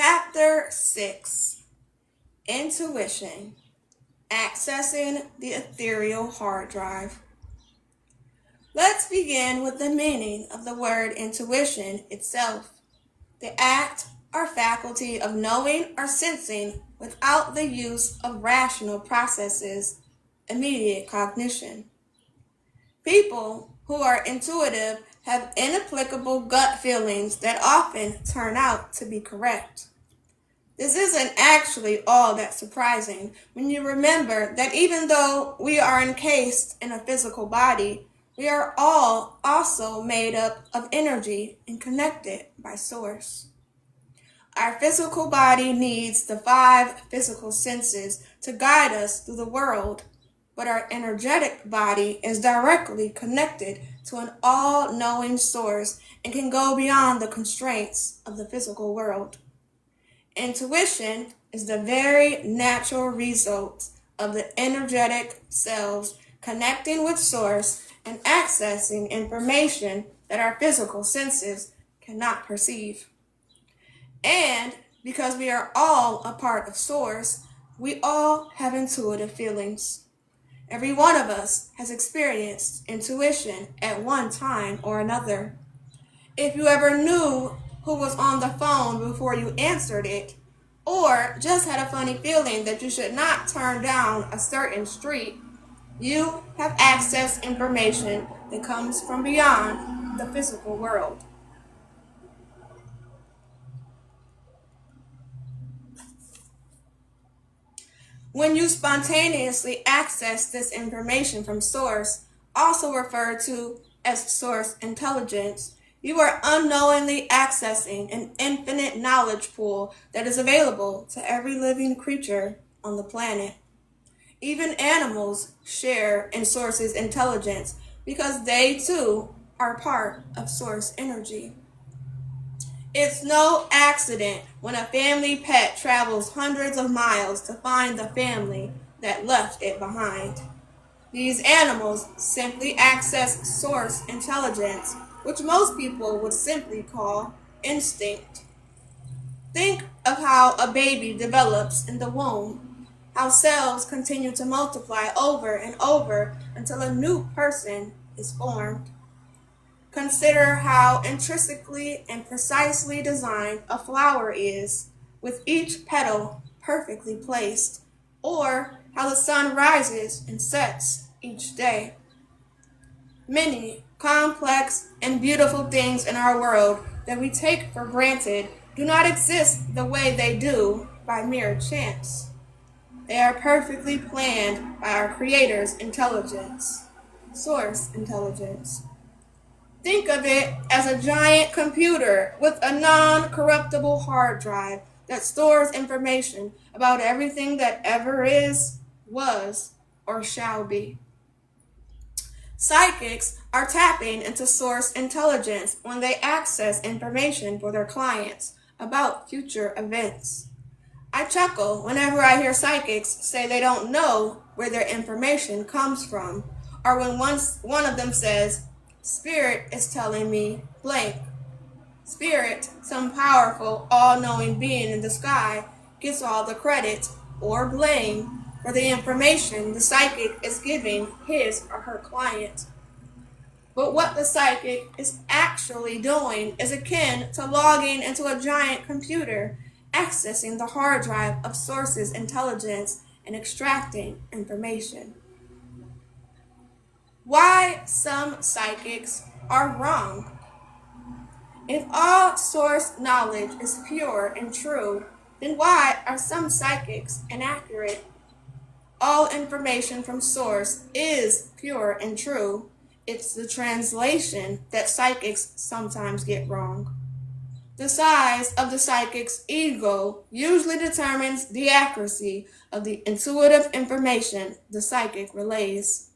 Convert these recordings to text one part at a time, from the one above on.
Chapter 6, Intuition, Accessing the Ethereal Hard Drive. Let's begin with the meaning of the word intuition itself, the act or faculty of knowing or sensing without the use of rational processes, immediate cognition. People who are intuitive have inapplicable gut feelings that often turn out to be correct. This isn't actually all that surprising when you remember that even though we are encased in a physical body, we are all also made up of energy and connected by source. Our physical body needs the 5 physical senses to guide us through the world, but our energetic body is directly connected to an all-knowing source and can go beyond the constraints of the physical world. Intuition is the very natural result of the energetic cells connecting with source and accessing information that our physical senses cannot perceive. And because we are all a part of source, we all have intuitive feelings. Every one of us has experienced intuition at one time or another. If you ever knew who was on the phone before you answered it, or just had a funny feeling that you should not turn down a certain street, you have accessed information that comes from beyond the physical world. When you spontaneously access this information from source, also referred to as source intelligence, you are unknowingly accessing an infinite knowledge pool that is available to every living creature on the planet. Even animals share in source's intelligence because they too are part of source energy. It's no accident when a family pet travels hundreds of miles to find the family that left it behind. These animals simply access source intelligence, which most people would simply call instinct. Think of how a baby develops in the womb, how cells continue to multiply over and over until a new person is formed. Consider how intrinsically and precisely designed a flower is, with each petal perfectly placed, or how the sun rises and sets each day. Many complex and beautiful things in our world that we take for granted do not exist the way they do by mere chance. They are perfectly planned by our Creator's intelligence, source intelligence. Think of it as a giant computer with a non-corruptible hard drive that stores information about everything that ever is, was, or shall be. Psychics are tapping into source intelligence when they access information for their clients about future events. I chuckle whenever I hear psychics say they don't know where their information comes from, or when one of them says, "Spirit is telling me blank." Spirit, some powerful, all-knowing being in the sky, gets all the credit or blame for the information the psychic is giving his or her client. But what the psychic is actually doing is akin to logging into a giant computer, accessing the hard drive of source's intelligence and extracting information. Why some psychics are wrong. If all source knowledge is pure and true, then why are some psychics inaccurate? All information from source is pure and true. It's the translation that psychics sometimes get wrong. The size of the psychic's ego usually determines the accuracy of the intuitive information the psychic relays.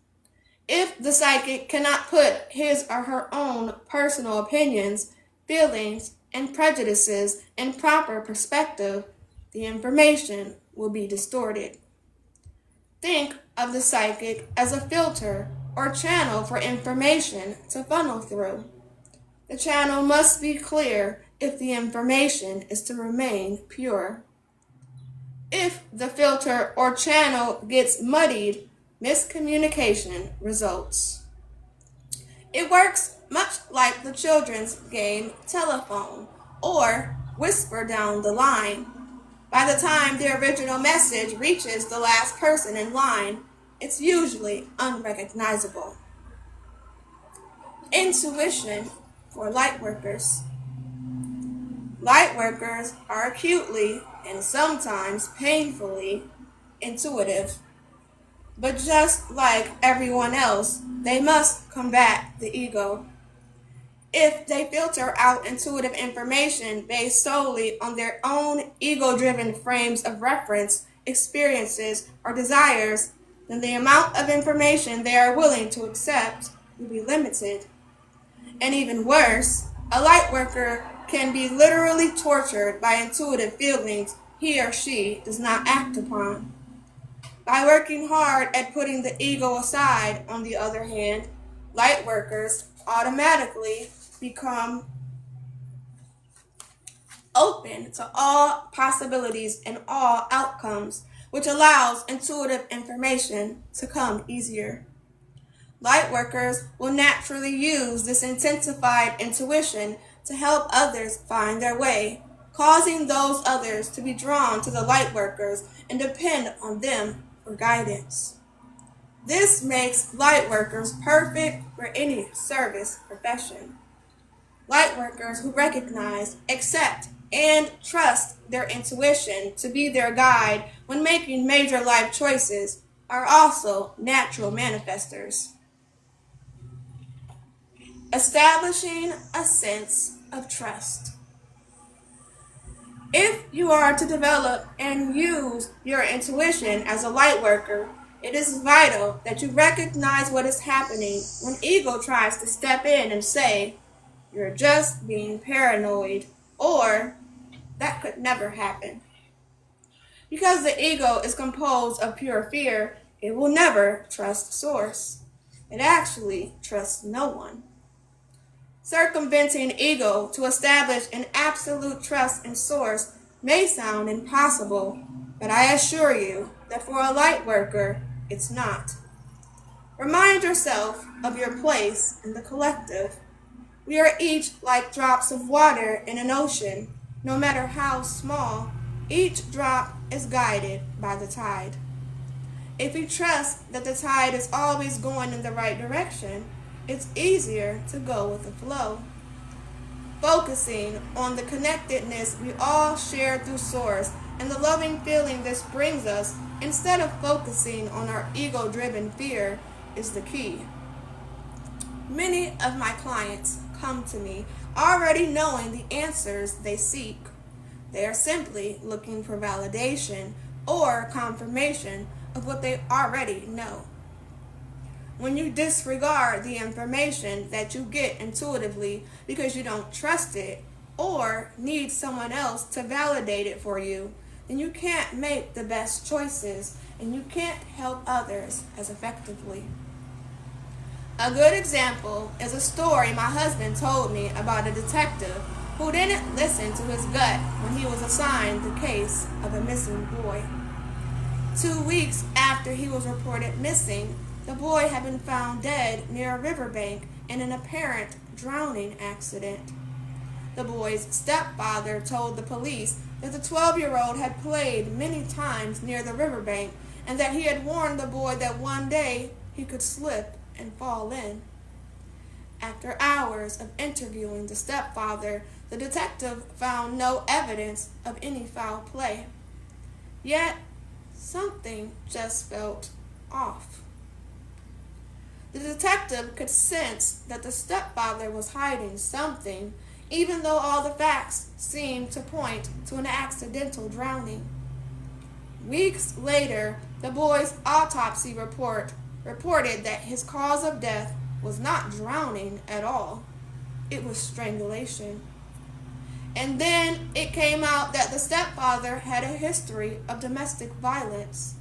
If the psychic cannot put his or her own personal opinions, feelings, and prejudices in proper perspective, the information will be distorted. Think of the psychic as a filter or channel for information to funnel through. The channel must be clear if the information is to remain pure. If the filter or channel gets muddied, miscommunication results. It works much like the children's game telephone or whisper down the line. By the time the original message reaches the last person in line, it's usually unrecognizable. Intuition for lightworkers. Lightworkers are acutely and sometimes painfully intuitive. But just like everyone else, they must combat the ego. If they filter out intuitive information based solely on their own ego-driven frames of reference, experiences, or desires, then the amount of information they are willing to accept will be limited. And even worse, a lightworker can be literally tortured by intuitive feelings he or she does not act upon. By working hard at putting the ego aside, on the other hand, lightworkers automatically become open to all possibilities and all outcomes, which allows intuitive information to come easier. Lightworkers will naturally use this intensified intuition to help others find their way, causing those others to be drawn to the lightworkers and depend on them for guidance. This makes lightworkers perfect for any service profession. Lightworkers who recognize, accept, and trust their intuition to be their guide when making major life choices are also natural manifestors. Establishing a sense of trust. If you are to develop and use your intuition as a lightworker, it is vital that you recognize what is happening when ego tries to step in and say, "You're just being paranoid," or "That could never happen." Because the ego is composed of pure fear, it will never trust source. It actually trusts no one. Circumventing ego to establish an absolute trust in source may sound impossible, but I assure you that for a light worker, it's not. Remind yourself of your place in the collective. We are each like drops of water in an ocean. No matter how small, each drop is guided by the tide. If we trust that the tide is always going in the right direction, it's easier to go with the flow. Focusing on the connectedness we all share through Source and the loving feeling this brings us instead of focusing on our ego-driven fear is the key. Many of my clients come to me already knowing the answers they seek. They are simply looking for validation or confirmation of what they already know. When you disregard the information that you get intuitively because you don't trust it or need someone else to validate it for you, then you can't make the best choices and you can't help others as effectively. A good example is a story my husband told me about a detective who didn't listen to his gut when he was assigned the case of a missing boy. 2 weeks after he was reported missing, the boy had been found dead near a riverbank in an apparent drowning accident. The boy's stepfather told the police that the 12-year-old had played many times near the riverbank and that he had warned the boy that one day he could slip and fall in. After hours of interviewing the stepfather, the detective found no evidence of any foul play. Yet, something just felt off. The detective could sense that the stepfather was hiding something, even though all the facts seemed to point to an accidental drowning. Weeks later, the boy's autopsy report reported that his cause of death was not drowning at all. It was strangulation. And then it came out that the stepfather had a history of domestic violence.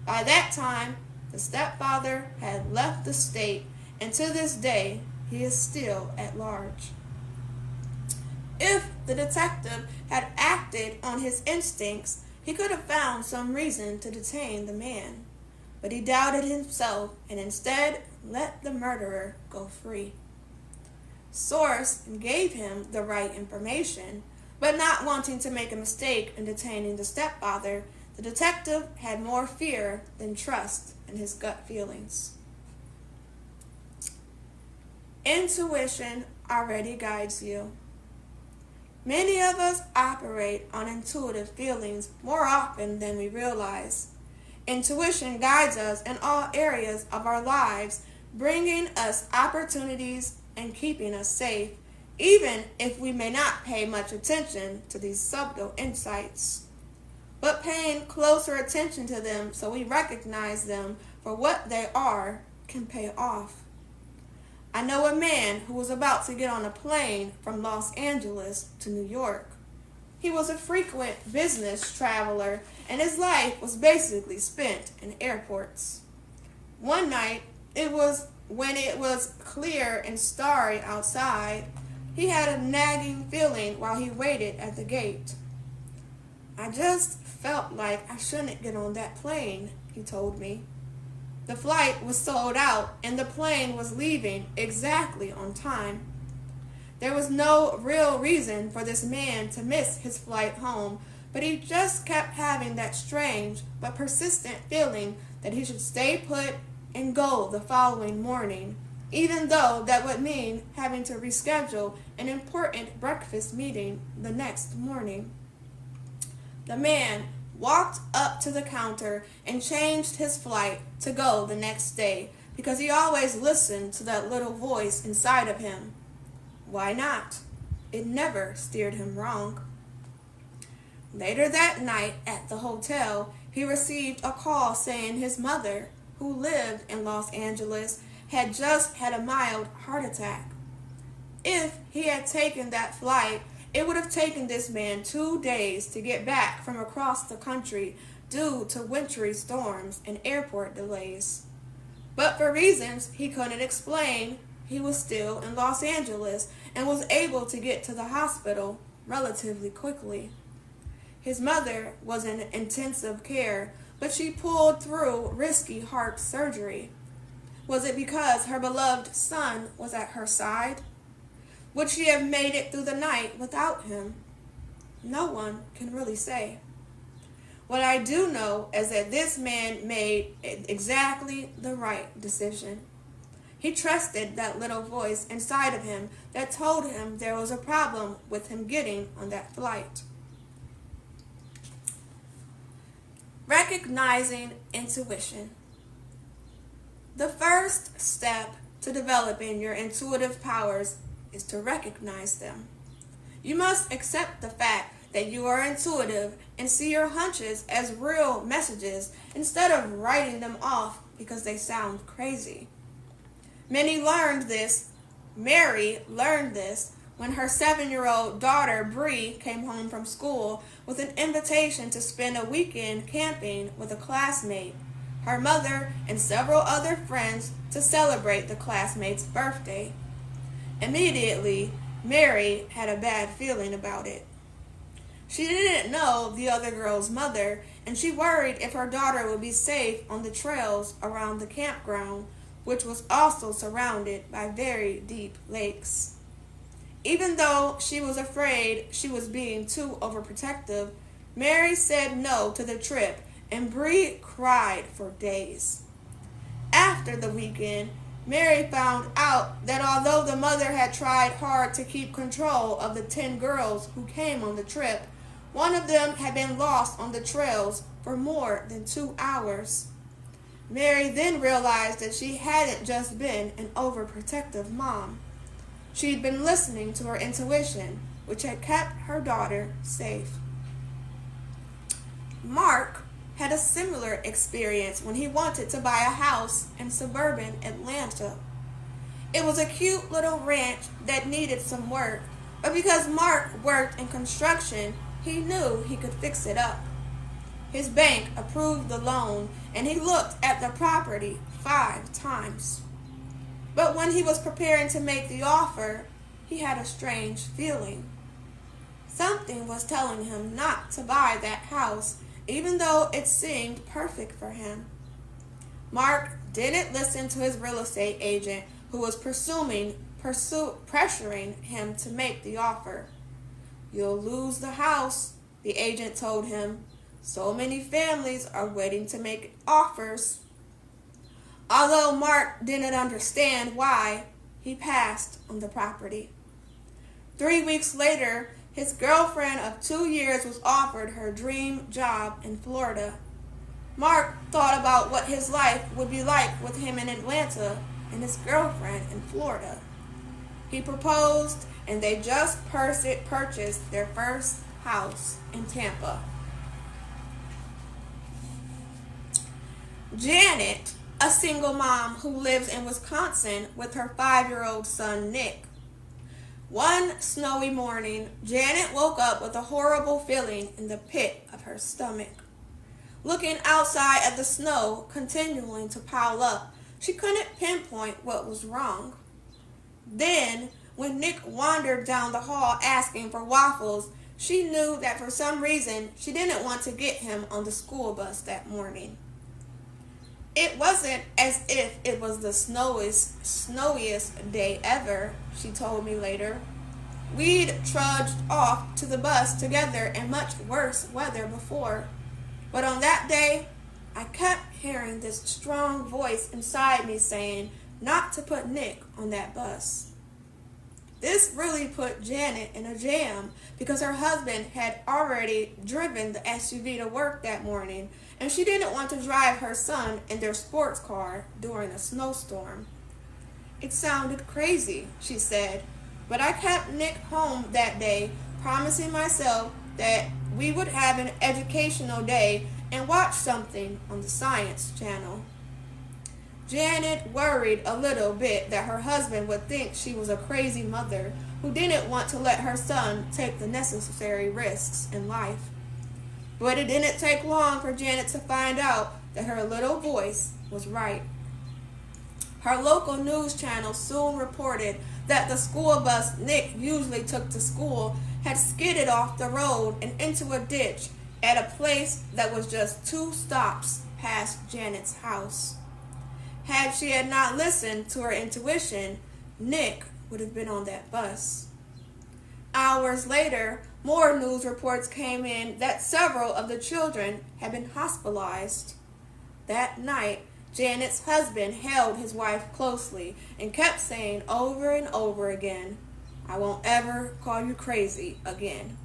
By that time, the stepfather had left the state, and to this day, he is still at large. If the detective had acted on his instincts, he could have found some reason to detain the man. But he doubted himself and instead let the murderer go free. Source gave him the right information, but not wanting to make a mistake in detaining the stepfather, the detective had more fear than trust in his gut feelings. Intuition already guides you. Many of us operate on intuitive feelings more often than we realize. Intuition guides us in all areas of our lives, bringing us opportunities and keeping us safe, even if we may not pay much attention to these subtle insights. But paying closer attention to them so we recognize them for what they are can pay off. I know a man who was about to get on a plane from Los Angeles to New York. He was a frequent business traveler, and his life was basically spent in airports. One night, when it was clear and starry outside, he had a nagging feeling while he waited at the gate. "I just felt like I shouldn't get on that plane," he told me. The flight was sold out, and the plane was leaving exactly on time. There was no real reason for this man to miss his flight home, but he just kept having that strange but persistent feeling that he should stay put and go the following morning, even though that would mean having to reschedule an important breakfast meeting the next morning. The man walked up to the counter and changed his flight to go the next day because he always listened to that little voice inside of him. Why not? It never steered him wrong. Later that night at the hotel, he received a call saying his mother, who lived in Los Angeles, had just had a mild heart attack. If he had taken that flight, it would have taken this man 2 days to get back from across the country due to wintry storms and airport delays. But for reasons he couldn't explain, he was still in Los Angeles and was able to get to the hospital relatively quickly. His mother was in intensive care, but she pulled through risky heart surgery. Was it because her beloved son was at her side? Would she have made it through the night without him? No one can really say. What I do know is that this man made exactly the right decision. He trusted that little voice inside of him that told him there was a problem with him getting on that flight. Recognizing intuition. The first step to developing your intuitive powers is to recognize them. You must accept the fact that you are intuitive and see your hunches as real messages instead of writing them off because they sound crazy. Mary learned this when her 7-year-old daughter Bree came home from school with an invitation to spend a weekend camping with a classmate, her mother, and several other friends to celebrate the classmate's birthday. Immediately, Mary had a bad feeling about it. She didn't know the other girl's mother, and she worried if her daughter would be safe on the trails around the campground, which was also surrounded by very deep lakes. Even though she was afraid she was being too overprotective, Mary said no to the trip, and Bree cried for days. After the weekend, Mary found out that although the mother had tried hard to keep control of the 10 girls who came on the trip, one of them had been lost on the trails for more than 2 hours. Mary then realized that she hadn't just been an overprotective mom. She'd been listening to her intuition, which had kept her daughter safe. Mark had a similar experience when he wanted to buy a house in suburban Atlanta. It was a cute little ranch that needed some work, but because Mark worked in construction, he knew he could fix it up. His bank approved the loan, and he looked at the property 5 times. But when he was preparing to make the offer, he had a strange feeling. Something was telling him not to buy that house, even though it seemed perfect for him. Mark didn't listen to his real estate agent, who was pressuring him to make the offer. "You'll lose the house," the agent told him. "So many families are waiting to make offers." Although Mark didn't understand why, he passed on the property. 3 weeks later, his girlfriend of 2 years was offered her dream job in Florida. Mark thought about what his life would be like with him in Atlanta and his girlfriend in Florida. He proposed, and they just purchased their first house in Tampa. Janet, a single mom who lives in Wisconsin with her 5-year-old son Nick. One snowy morning, Janet woke up with a horrible feeling in the pit of her stomach. Looking outside at the snow continuing to pile up, she couldn't pinpoint what was wrong. Then, when Nick wandered down the hall asking for waffles, she knew that for some reason she didn't want to get him on the school bus that morning. It wasn't as if it was the snowiest day ever, she told me later. We'd trudged off to the bus together in much worse weather before. But on that day, I kept hearing this strong voice inside me saying not to put Nick on that bus. This really put Janet in a jam because her husband had already driven the SUV to work that morning, and she didn't want to drive her son in their sports car during a snowstorm. "It sounded crazy," she said, "but I kept Nick home that day, promising myself that we would have an educational day and watch something on the Science Channel." Janet worried a little bit that her husband would think she was a crazy mother who didn't want to let her son take the necessary risks in life. But it didn't take long for Janet to find out that her little voice was right. Her local news channel soon reported that the school bus Nick usually took to school had skidded off the road and into a ditch at a place that was just 2 stops past Janet's house. Had she not listened to her intuition, Nick would have been on that bus. Hours later, more news reports came in that several of the children had been hospitalized. That night, Janet's husband held his wife closely and kept saying over and over again, "I won't ever call you crazy again."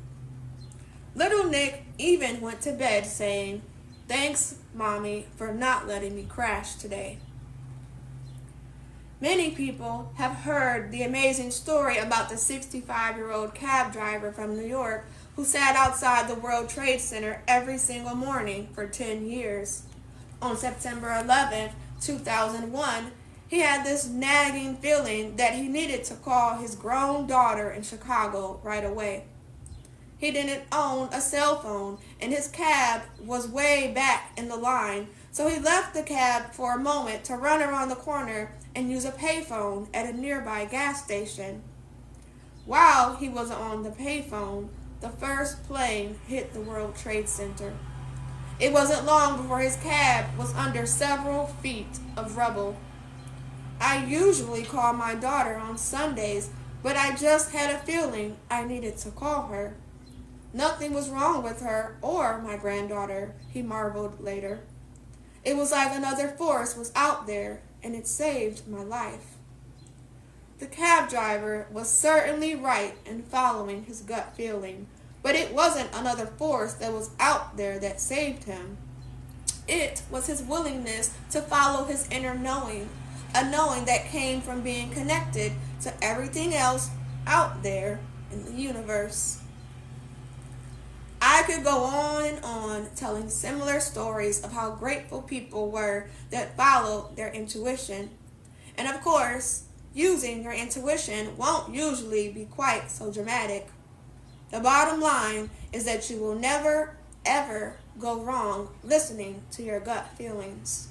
Little Nick even went to bed saying, "Thanks, Mommy, for not letting me crash today." Many people have heard the amazing story about the 65-year-old cab driver from New York who sat outside the World Trade Center every single morning for 10 years. On September 11, 2001, he had this nagging feeling that he needed to call his grown daughter in Chicago right away. He didn't own a cell phone, and his cab was way back in the line, so he left the cab for a moment to run around the corner and use a payphone at a nearby gas station. While he was on the payphone, the first plane hit the World Trade Center. It wasn't long before his cab was under several feet of rubble. "I usually call my daughter on Sundays, but I just had a feeling I needed to call her. Nothing was wrong with her or my granddaughter," he marveled later. "It was like another force was out there, and it saved my life." The cab driver was certainly right in following his gut feeling, but it wasn't another force that was out there that saved him. It was his willingness to follow his inner knowing, a knowing that came from being connected to everything else out there in the universe. I could go on and on telling similar stories of how grateful people were that followed their intuition. And of course, using your intuition won't usually be quite so dramatic. The bottom line is that you will never, ever go wrong listening to your gut feelings.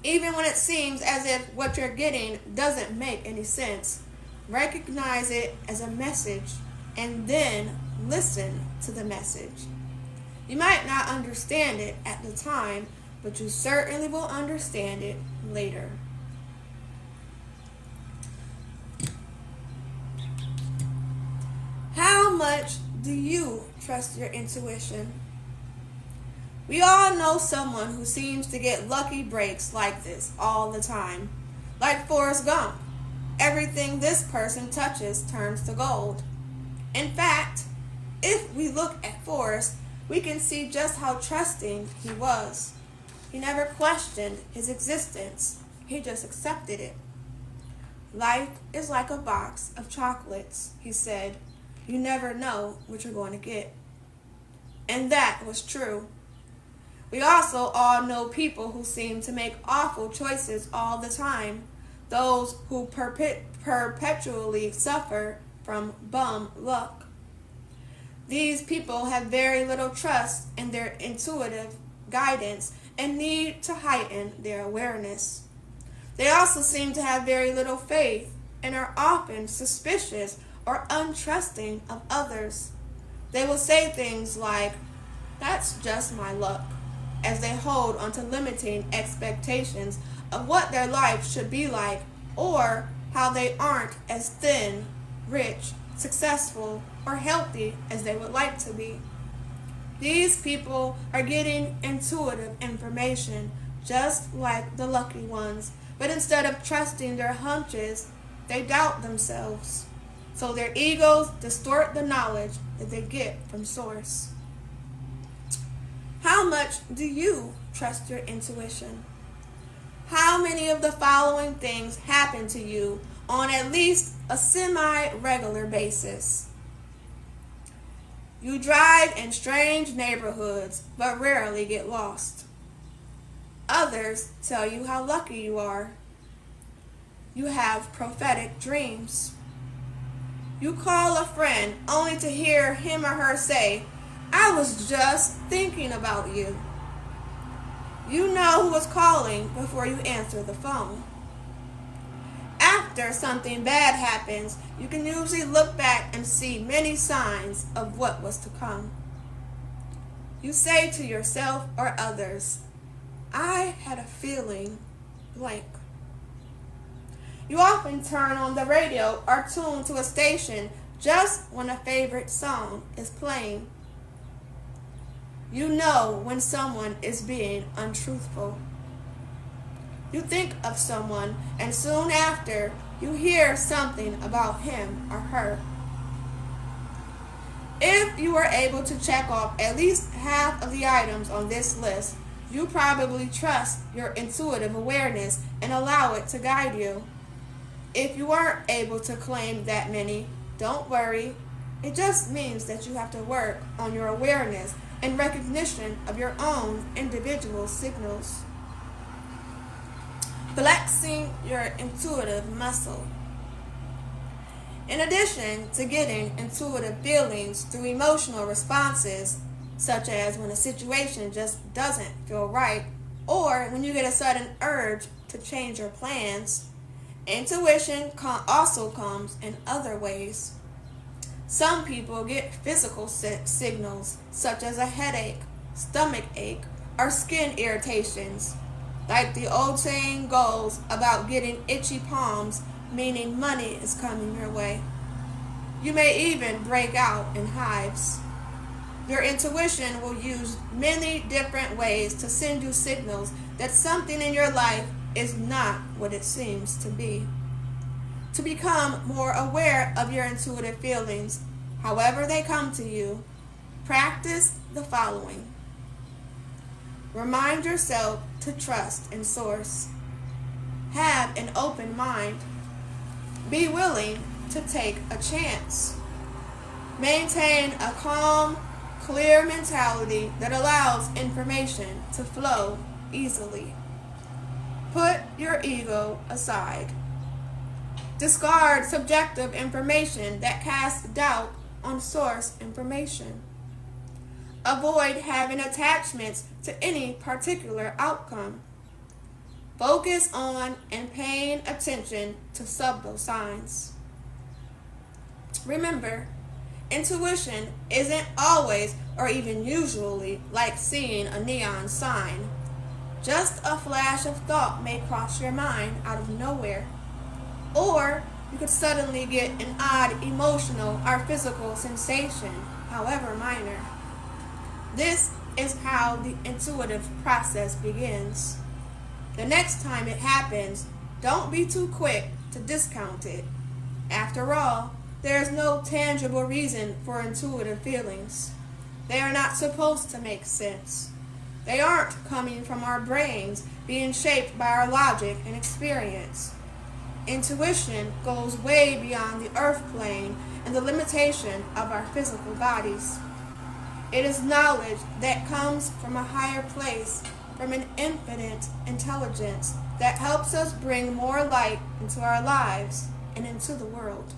Even when it seems as if what you're getting doesn't make any sense, recognize it as a message and then listen to the message. You might not understand it at the time, but you certainly will understand it later. How much do you trust your intuition? We all know someone who seems to get lucky breaks like this all the time. Like Forrest Gump, everything this person touches turns to gold. In fact, if we look at Forrest, we can see just how trusting he was. He never questioned his existence. He just accepted it. Life is like a box of chocolates, he said. You never know what you're going to get. And that was true. We also all know people who seem to make awful choices all the time. Those who perpetually suffer from bum luck. These people have very little trust in their intuitive guidance and need to heighten their awareness. They also seem to have very little faith and are often suspicious or untrusting of others. They will say things like, "That's just my luck," as they hold onto limiting expectations of what their life should be like, or how they aren't as thin, rich, successful, or healthy as they would like to be. These people are getting intuitive information just like the lucky ones, but instead of trusting their hunches, they doubt themselves. So their egos distort the knowledge that they get from Source. How much do you trust your intuition? How many of the following things happen to you on at least a semi-regular basis? You drive in strange neighborhoods but rarely get lost. Others tell you how lucky you are. You have prophetic dreams. You call a friend only to hear him or her say, "I was just thinking about you." You know who is calling before you answer the phone. After something bad happens, you can usually look back and see many signs of what was to come. You say to yourself or others, "I had a feeling blank." You often turn on the radio or tune to a station just when a favorite song is playing. You know when someone is being untruthful. You think of someone and soon after you hear something about him or her. If you were able to check off at least half of the items on this list, you probably trust your intuitive awareness and allow it to guide you. If you weren't able to claim that many, don't worry. It just means that you have to work on your awareness and recognition of your own individual signals. Flexing your intuitive muscle. In addition to getting intuitive feelings through emotional responses, such as when a situation just doesn't feel right, or when you get a sudden urge to change your plans, intuition also comes in other ways. Some people get physical signals, such as a headache, stomach ache, or skin irritations. Like the old saying goes about getting itchy palms, meaning money is coming your way. You may even break out in hives. Your intuition will use many different ways to send you signals that something in your life is not what it seems to be. To become more aware of your intuitive feelings, however they come to you, practice the following. Remind yourself to trust in Source. Have an open mind. Be willing to take a chance. Maintain a calm, clear mentality that allows information to flow easily. Put your ego aside. Discard subjective information that casts doubt on source information. Avoid having attachments to any particular outcome. Focus on and paying attention to subtle signs. Remember, Intuition isn't always or even usually like seeing a neon sign. Just a flash of thought may cross your mind out of nowhere. Or you could suddenly get an odd emotional or physical sensation, however minor. This is how the intuitive process begins. The next time it happens, don't be too quick to discount it. After all, there is no tangible reason for intuitive feelings. They are not supposed to make sense. They aren't coming from our brains being shaped by our logic and experience. Intuition goes way beyond the earth plane and the limitation of our physical bodies. It is knowledge that comes from a higher place, from an infinite intelligence that helps us bring more light into our lives and into the world.